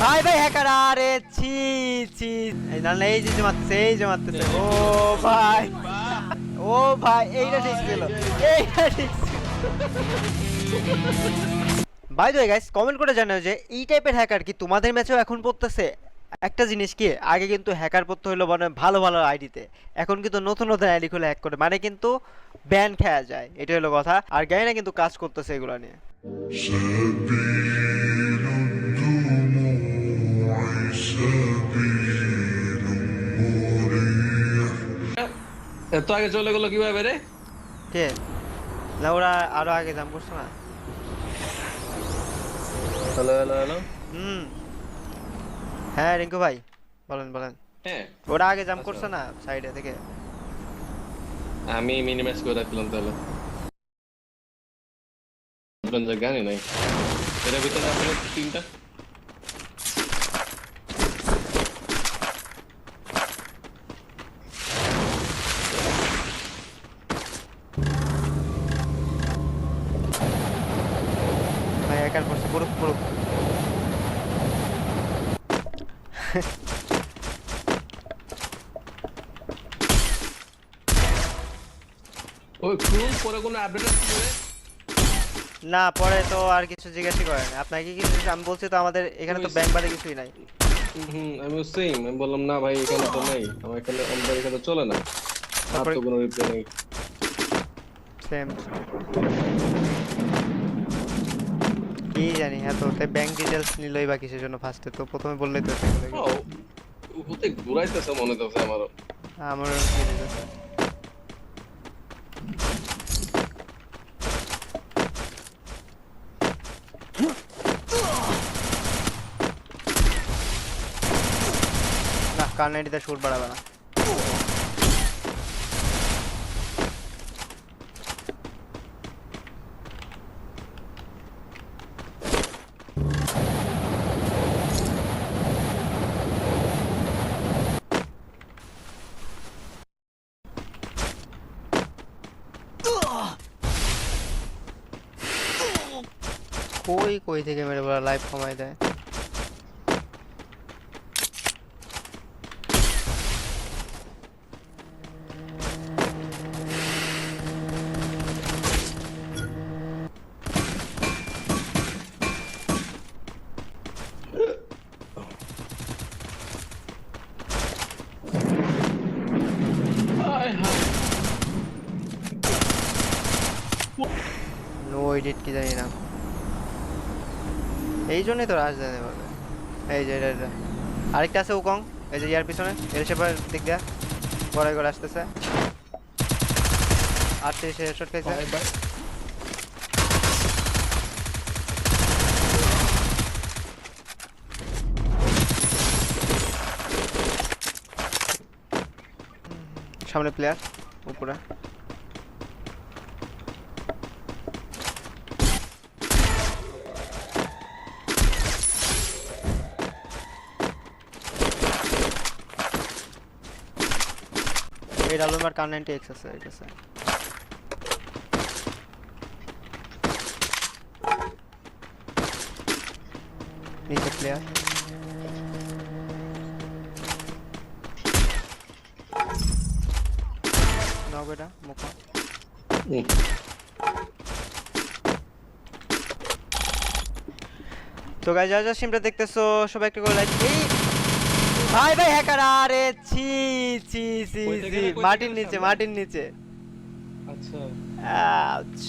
ভাই ভাই হ্যাকার আরে ছি ছি না না এই যে মারতেছে ও ভাই ও ভাই এইটা ঠিক ছিল এইটা ঠিক ছিল by the way guys comment করে জানাও যে এই টাইপের হ্যাকার কি তোমাদের ম্যাচেও এখন পড়তেছে একটা জিনিস কি আগে কিন্তু হ্যাকার পড়তে হলো মানে ভালো ভালো আইডিতে এখন কিন্তু নতুন নতুন আইডি খুলে হ্যাক করে মানে কিন্তু ব্যান খেয়া যায় এটা হলো কথা আর গাইনা কিন্তু কাজ করতেছে এগুলো নিয়ে سبيل الدموع سبيل مريح এত আগে চলে গেল কিভাবে রে? কে না ওরা আরো আগে জাম করছে না হ্যালো হ্যালো হ্যালো। হুম হ্যাঁ রিঙ্কু ভাই বলেন বলেন হ্যাঁ, ওরা আগে জাম আচ্ছা। করছে না সাইডে থেকে আমি মিনিমাইজ করে রাখলাম তাহলে। আপনার জানি নাই এর ভিতরে আপনার তিনটা ভাই হ্যাকার করছে পুরুক পুরুক ওই ক্রুল পরে কোনো আপডেট আছে রে? না পরে তো আর কিছু জিজ্ঞাসা করেন আপনাকে কি কিছু আমি বলছি তো আমাদের এখানে তো ব্যাংক বাদে কিছুই নাই আমি সেম আমি বললাম না ভাই এখানে তো নেই আমার এখানে আমাদের এখানে চলে না আর তারপরে তো কোনো রিপ্লাই নেই। সেম কি জানি এত তাই ব্যাংক ডিটেইলস নিলই বা কিসের জন্য ফার্স্টে তো প্রথমে বললেই তো ও হতে ঘুরাইতেছে মনে হচ্ছে আমারও। আমারও না কার্নেটিতে শুট বাড়াবে না কই কই থেকে মেরে বলা লাইভ কমাই দেয় হায় হায় নো এডিট কি জানি না এই জন্যই তো রাজ জানে বলে এই যে এটা আরেকটা আছে উকং এই যে ইয়ার পিছনে এর সেপার দিক দিয়া গড়াই গড়ে আসতেছে 38 হেডশট খাইছে বাই বাই। সামনে প্লেয়ার উপরে এই ডালমার কার 90x আছে এই কাছে নিচে প্লেয়ার নগেটা মুখ তো গাইস যারা যারা স্ট্রিমটা দেখতেছো সবাই একটু করে লাইক এই ভাই ভাই হ্যাকার আরে ছি ছি ছি কই থেকে ছি রে, কই মাটির থেকে নিচে সামনে? মাটির নিচে আচ্ছা আউচ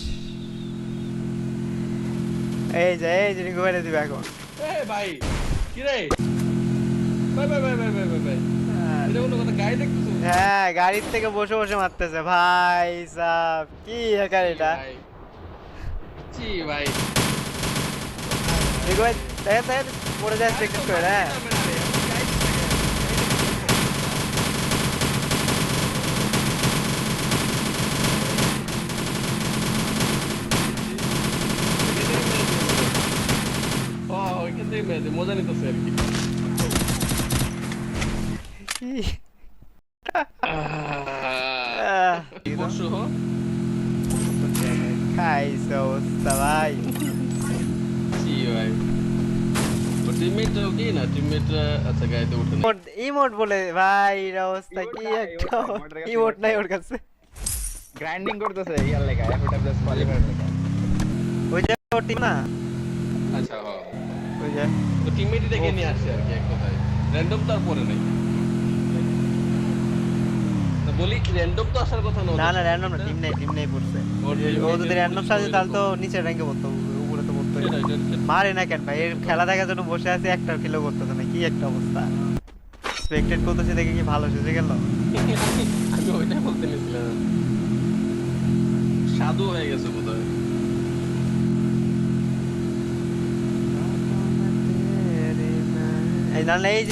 এই যে রিকভারি দিবে এখন এ ভাই কি রে bye bye bye bye bye bye bye এটা কোনো কথা গায়ে দেখতেছো? হ্যাঁ গাড়ির থেকে বসে বসে মারতেছে ভাই সাব কি হ্যাকার এটা ভাই জি ভাই রিকভারি দেখেন দেখেন পড়ে যায় প্র্যাকটিস করে হ্যাঁ ও ওইখান থেকে মজা নিতেছে আর কি কি করছো খাইছে অবস্থা ভাই জি ভাই টিমমেট কি না টিমমেট আচ্ছা গাড়িতে উঠে না ইমোট বলে ভাই এর অবস্থা কি নাই, একটা emote নাই, ইমোট নাই ওর কাছে গ্রাইন্ডিং করতেছে ইয়ার লেখা এফডব্লিউএস কোয়ালিফায়ার লেখা ওই যে ওর টিম না আচ্ছা হ্যাঁ ওই যে তো টিমমেটই ডেকে নিয়ে আসছে আর কি এক কথায় র্যান্ডম তো আর পরে নাই না বলি র্যান্ডম তো আসার কথা না না না র্যান্ডম না টিম নেই পড়ছে ওর ও যদি র্যান্ডম সাজে তাহলে তো নিচে র্যাঙ্কে পড়তো উপরে তো পড়তো মারে না কেন ভাই এর খেলা দেখার জন্য বসে আছে একটা কিলো করতেছে না কি একটা অবস্থা এক্সপেক্টেড করতেছে দেখে কি ভালো সেজে গেল আমি ওইটাই বলতে নিছিলাম সাধু হয়ে গেছে বোধহয় এই না এই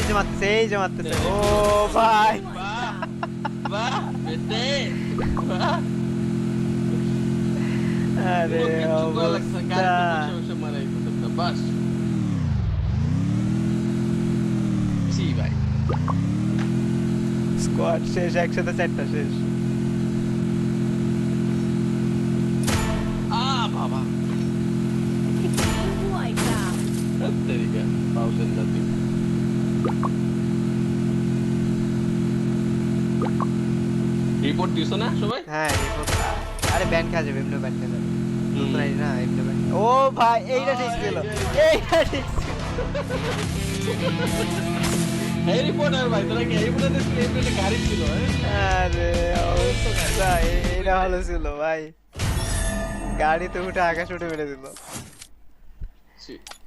যে মারতেছে ও ভাই বাহ বাহ বেটে বাহ আরে অবস্থা বাস জি ভাই স্কোয়াড শেষ একসাথে চারটা শেষ বাবা তেরিকা পাউসেন দাদি রিপোর্ট দিছো না সবাই হ্যাঁ আরে ব্যান খা যাবে এমনি ব্যান খা যাবে নতুন আইডি না এমনি ব্যান ও ভাই এইটা ঠিক ছিল এইটা ঠিক ছিল এই রিপোর্টার ভাই তোরা কি এই রিপোর্টার দিছিস এই পেটে গাড়ি ছিল আরে অবস্থা এইটা ভালো ছিল ভাই গাড়িতে উঠে আকাশ উঠে মেরে দিল হ্যাঁ